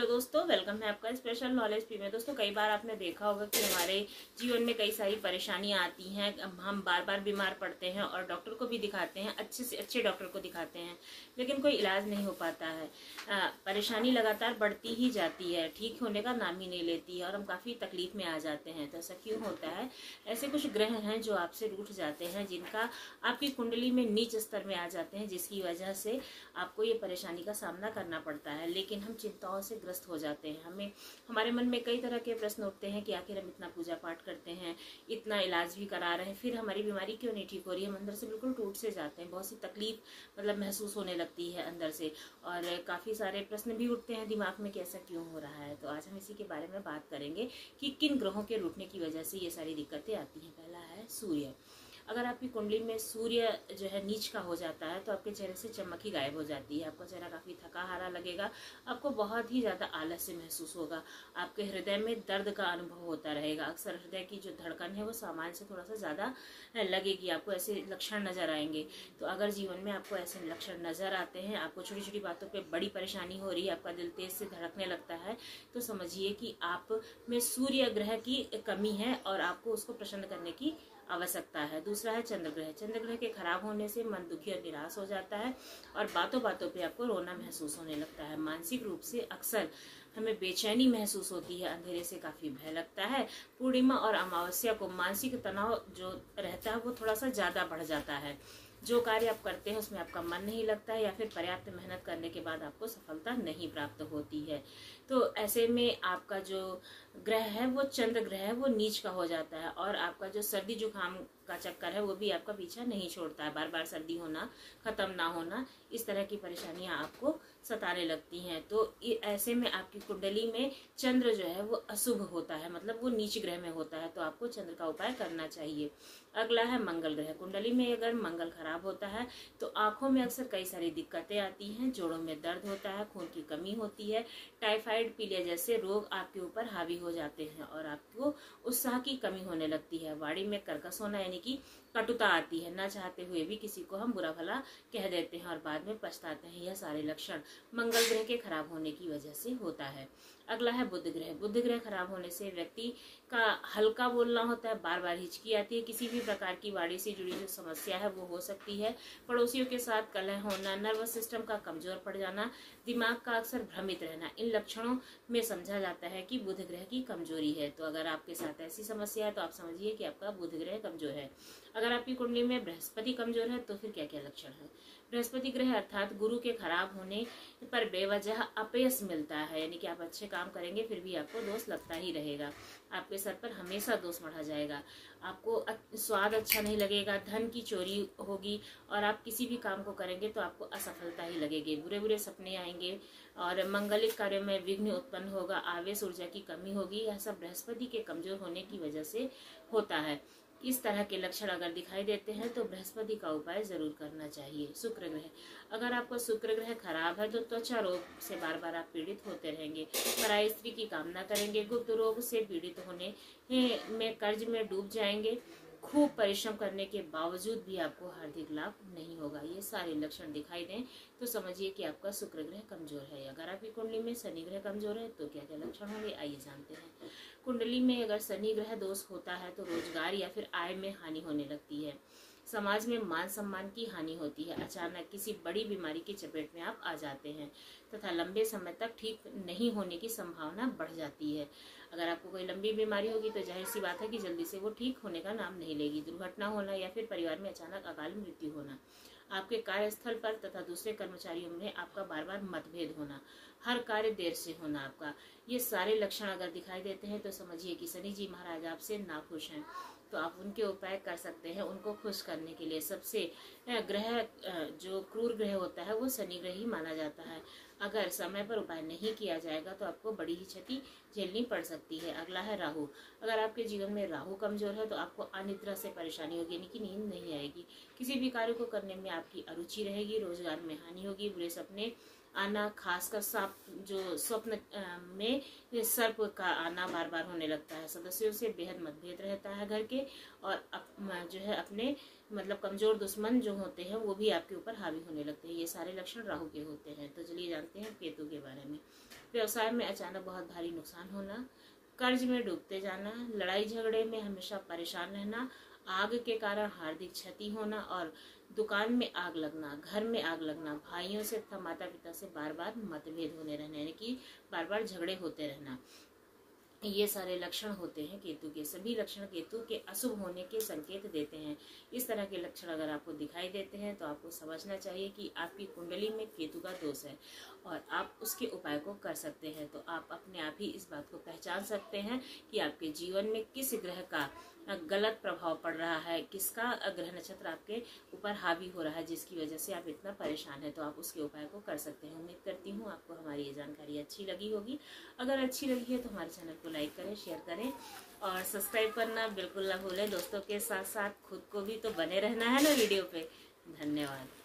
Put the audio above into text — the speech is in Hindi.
हेलो दोस्तों, वेलकम है आपका स्पेशल नॉलेज पी में। दोस्तों, कई बार आपने देखा होगा कि हमारे जीवन में कई सारी परेशानियां आती हैं। हम बार बार बीमार पड़ते हैं और डॉक्टर को भी दिखाते हैं, अच्छे से अच्छे डॉक्टर को दिखाते हैं, लेकिन कोई इलाज नहीं हो पाता है। परेशानी लगातार बढ़ती ही जाती है, ठीक होने का नाम ही नहीं लेती है और हम काफ़ी तकलीफ में आ जाते हैं। तो ऐसा क्यों होता है? ऐसे कुछ ग्रह हैं जो आपसे रूठ जाते हैं, जिनका आपकी कुंडली में नीच स्तर में आ जाते हैं, जिसकी वजह से आपको ये परेशानी का सामना करना पड़ता है। लेकिन हम चिंताओं से ग्रस्त हो जाते हैं। हमारे मन में कई तरह के प्रश्न उठते हैं कि आखिर हम इतना पूजा पाठ करते हैं, इतना इलाज भी करा रहे हैं, फिर हमारी बीमारी क्यों नहीं ठीक हो रही है। हम अंदर से बिल्कुल टूट से जाते हैं, बहुत सी तकलीफ महसूस होने लगती है अंदर से, और काफी सारे प्रश्न भी उठते हैं दिमाग में कि ऐसा क्यों हो रहा है। तो आज हम इसी के बारे में बात करेंगे कि किन ग्रहों के रूठने की वजह से ये सारी दिक्कतें आती हैं। पहला है सूर्य। अगर आपकी कुंडली में सूर्य जो है नीच का हो जाता है तो आपके चेहरे से चमक ही गायब हो जाती है। आपका चेहरा काफी थका हारा लगेगा, आपको बहुत ही ज्यादा आलस्य महसूस होगा, आपके हृदय में दर्द का अनुभव होता रहेगा। अक्सर हृदय की जो धड़कन है वो सामान्य से थोड़ा सा ज्यादा लगेगी, आपको ऐसे लक्षण नजर आएंगे। तो अगर जीवन में आपको ऐसे लक्षण नजर आते हैं, आपको छोटी छोटी बातों पे बड़ी परेशानी हो रही है, आपका दिल तेज से धड़कने लगता है, तो समझिए कि आप में सूर्य ग्रह की कमी है और आपको उसको प्रसन्न करने की आवश्यकता है। दूसरा है चंद्र ग्रह। चंद्र ग्रह के खराब होने से मन दुखी और निराश हो जाता है और बातों बातों पे आपको रोना महसूस होने लगता है। मानसिक रूप से अक्सर हमें बेचैनी महसूस होती है, अंधेरे से काफी भय लगता है। पूर्णिमा और अमावस्या को मानसिक तनाव जो रहता है वो थोड़ा सा ज्यादा बढ़ जाता है। जो कार्य आप करते हैं उसमें आपका मन नहीं लगता है या फिर पर्याप्त मेहनत करने के बाद आपको सफलता नहीं प्राप्त होती है। तो ऐसे में आपका जो ग्रह है वो चंद्र ग्रह है वो नीच का हो जाता है और आपका जो सर्दी जुकाम का चक्कर है वो भी आपका पीछा नहीं छोड़ता है। बार बार सर्दी होना, खत्म ना होना, इस तरह की परेशानियां आपको सताने लगती हैं। तो ऐसे में आपकी कुंडली में चंद्र जो है वो अशुभ होता है, मतलब वो नीच ग्रह में होता है, तो आपको चंद्र का उपाय करना चाहिए। अगला है मंगल ग्रह। कुंडली में अगर मंगल खराब होता है तो आंखों में अक्सर कई सारी दिक्कतें आती हैं, जोड़ों में दर्द होता है, खून की कमी होती है, टाइफाइड, पीलिया जैसे रोग आपके ऊपर हावी हो जाते हैं और आपको उत्साह की कमी होने लगती है। वाणी में कर्कश होना यानी कि कटुता आती है, न चाहते हुए भी किसी को हम बुरा भला कह देते हैं और बाद में पछताते हैं। यह सारे लक्षण मंगल ग्रह के खराब होने की वजह से होता है। अगला है बुध ग्रह। बुध ग्रह खराब होने से व्यक्ति का हल्का बोलना होता है, बार बार हिचकी आती है, किसी भी प्रकार की वाणी से जुड़ी जो समस्या है वो हो सकती है, पड़ोसियों के साथ कलह होना, नर्वस सिस्टम का कमजोर पड़ जाना, दिमाग का अक्सर भ्रमित रहना, इन लक्षणों में समझा जाता है कि बुध ग्रह की कमजोरी है। तो अगर आपके साथ ऐसी समस्या है तो आप समझिए कि आपका बुध ग्रह कमजोर है। अगर आपकी कुंडली में बृहस्पति कमजोर है तो फिर क्या क्या लक्षण है? बृहस्पति ग्रह अर्थात गुरु के खराब होने पर बेवजह अपयश मिलता है, यानी कि आप अच्छे काम करेंगे फिर भी आपको दोष लगता ही रहेगा, आपके सर पर हमेशा दोष बढ़ा जाएगा, आपको स्वाद अच्छा नहीं लगेगा, धन की चोरी होगी और आप किसी भी काम को करेंगे तो आपको असफलता ही लगेगी, बुरे बुरे सपने आएंगे और मंगलिक कार्यों में विघ्न उत्पन्न होगा, आवेश ऊर्जा की कमी होगी। यह सब बृहस्पति के कमजोर होने की वजह से होता है। इस तरह के लक्षण अगर दिखाई देते हैं तो बृहस्पति का उपाय जरूर करना चाहिए। शुक्र ग्रह। अगर आपका शुक्र ग्रह खराब है तो त्वचा रोग से बार बार आप पीड़ित होते रहेंगे, पराई स्त्री की कामना करेंगे, गुप्त रोग से पीड़ित होने में कर्ज में डूब जाएंगे, खूब परिश्रम करने के बावजूद भी आपको हार्दिक लाभ नहीं होगा। ये सारे लक्षण दिखाई दें तो समझिए कि आपका शुक्र ग्रह कमजोर है। अगर आपकी कुंडली में शनि ग्रह कमजोर है तो क्या क्या लक्षण होंगे, आइए जानते हैं। कुंडली में अगर शनि ग्रह दोष होता है तो रोजगार या फिर आय में हानि होने लगती है, समाज में मान सम्मान की हानि होती है, अचानक किसी बड़ी बीमारी की चपेट में आप आ जाते हैं तथा लंबे समय तक ठीक नहीं होने की संभावना बढ़ जाती है। अगर आपको कोई लंबी बीमारी होगी तो जाहिर सी बात है कि जल्दी से वो ठीक होने का नाम नहीं लेगी। दुर्घटना होना या फिर परिवार में अचानक अकाल मृत्यु होना, आपके कार्यस्थल पर तथा दूसरे कर्मचारियों में आपका बार बार मतभेद होना, हर कार्य देर से होना आपका, ये सारे लक्षण अगर दिखाई देते हैं तो समझिए कि शनि जी महाराज आपसे नाखुश हैं। तो आप उनके उपाय कर सकते हैं। उनको खुश करने के लिए सबसे ग्रह जो क्रूर ग्रह होता है वो शनि ग्रह ही माना जाता है। अगर समय पर उपाय नहीं किया जाएगा तो आपको बड़ी ही क्षति झेलनी पड़ सकती है। अगला है राहु। अगर आपके जीवन में राहु कमजोर है तो आपको अनिद्रा से परेशानी होगी, यानी कि नींद नहीं आएगी, किसी भी कार्य को करने में आपकी अरुचि रहेगी, रोजगार में हानि होगी, बुरे सपने आना, खासकर सांप जो स्वप्न में सर्प का आना बार बार होने लगता है। सदस्यों से बेहद मतभेद रहता है घर के, और जो है अपने मतलब कमजोर दुश्मन जो होते हैं वो भी आपके ऊपर हावी होने लगते हैं। ये सारे लक्षण राहु के होते हैं। तो चलिए जानते हैं केतु के बारे में। व्यवसाय में अचानक बहुत भारी नुकसान होना, कर्ज में डूबते जाना, लड़ाई झगड़े में हमेशा परेशान रहना, आग के कारण हार्दिक क्षति होना और दुकान में आग लगना, घर में आग लगना, भाइयों से तथा माता पिता से बार बार मतभेद होने रहना, यानी कि बार बार झगड़े होते रहना, ये सारे लक्षण होते हैं केतु के। सभी लक्षण केतु के अशुभ होने के संकेत देते हैं। इस तरह के लक्षण अगर आपको दिखाई देते हैं तो आपको समझना चाहिए कि आपकी कुंडली में केतु का दोष है और आप उसके उपाय को कर सकते हैं। तो आप अपने आप ही इस बात को पहचान सकते हैं कि आपके जीवन में किस ग्रह का गलत प्रभाव पड़ रहा है, किसका ग्रह नक्षत्र आपके ऊपर हावी हो रहा है जिसकी वजह से आप इतना परेशान हैं। तो आप उसके उपाय को कर सकते हैं। उम्मीद करती हूँ आपको हमारी ये जानकारी अच्छी लगी होगी। अगर अच्छी लगी है तो हमारे चैनल को लाइक करें, शेयर करें और सब्सक्राइब करना बिल्कुल ना भूलें। दोस्तों के साथ साथ खुद को भी तो बने रहना है ना वीडियो पे। धन्यवाद।